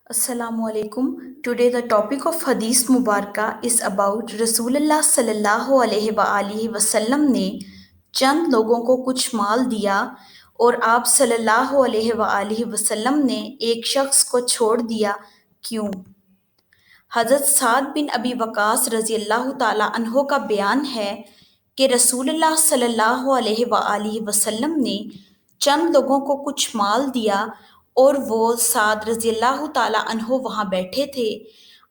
Assalamu alaikum. Today the topic of Hadith Mubarakah is about Rasulullah sallallahu alaihi wasallam ने चंद लोगों को कुछ माल दिया और आप सल्लल्लाहु अलैहि वसल्लम ने एक शख्स को छोड़ दिया। क्यों? हज़रत साद बिन अबी वक़ास रज़ी अल्लाह ताला अन्हो का बयान है कि रसूलुल्लाह सल्लल्लाहु अलैहि वसल्लम ने चंद लोगों को कुछ माल दिया और वो साद रज़ी अल्लाह ताला अन्हो वहाँ बैठे थे।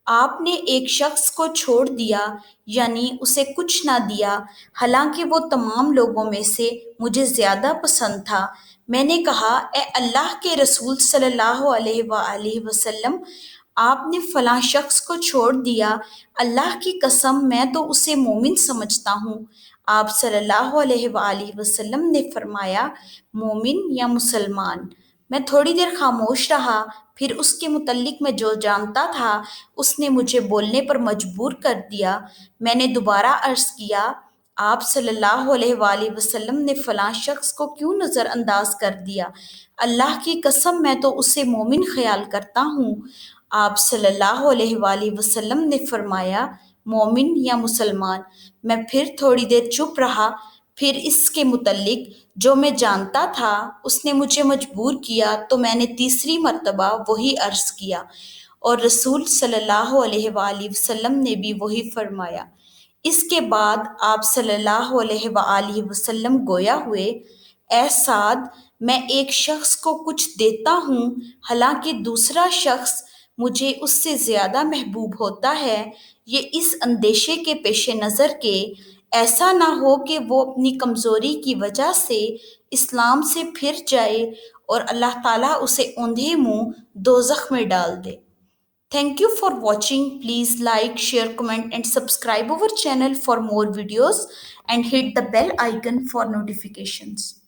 आपने एक शख्स को छोड़ दिया, यानी उसे कुछ ना दिया, हालांकि वो तमाम लोगों में से मुझे ज़्यादा पसंद था। मैंने कहा, ए अल्लाह के रसूल सल्लल्लाहु अलैहि वसल्लम, आपने फलां शख्स को छोड़ दिया, अल्लाह की कसम मैं तो उसे मोमिन समझता हूँ। आप सल्लल्लाहु अलैहि वसल्लम ने फरमाया, मोमिन या मुसलमान। मैं थोड़ी देर खामोश रहा, फिर उसके मुतल्लिक मैं जो जानता था उसने मुझे बोलने पर मजबूर कर दिया। मैंने दोबारा अर्ज किया, आप सल्लल्लाहु अलैहि वसल्लम ने फलां शख्स को क्यों नज़रअंदाज कर दिया? अल्लाह की कसम मैं तो उसे मोमिन ख्याल करता हूँ। आप सल्लल्लाहु अलैहि वसल्लम ने फरमाया, मोमिन या मुसलमान। मैं फिर थोड़ी देर चुप रहा, फिर इसके मुतल्लिक जो मैं जानता था उसने मुझे मजबूर किया तो मैंने तीसरी मर्तबा वही अर्ज किया और रसूल सल्लल्लाहु अलैहि वसल्लम ने भी वही फरमाया। इसके बाद आप सल्लल्लाहु अलैहि वसल्लम गोया हुए, ए साद, मैं एक शख्स को कुछ देता हूँ, हालांकि दूसरा शख्स मुझे उससे ज़्यादा महबूब होता है, ये इस अंदेशे के पेश नज़र के ऐसा ना हो कि वो अपनी कमज़ोरी की वजह से इस्लाम से फिर जाए और अल्लाह ताला उसे औंधे मुंह दोज़ख में डाल दे। Thank you for watching. Please like, share, comment and subscribe our channel for more videos and hit the bell icon for notifications.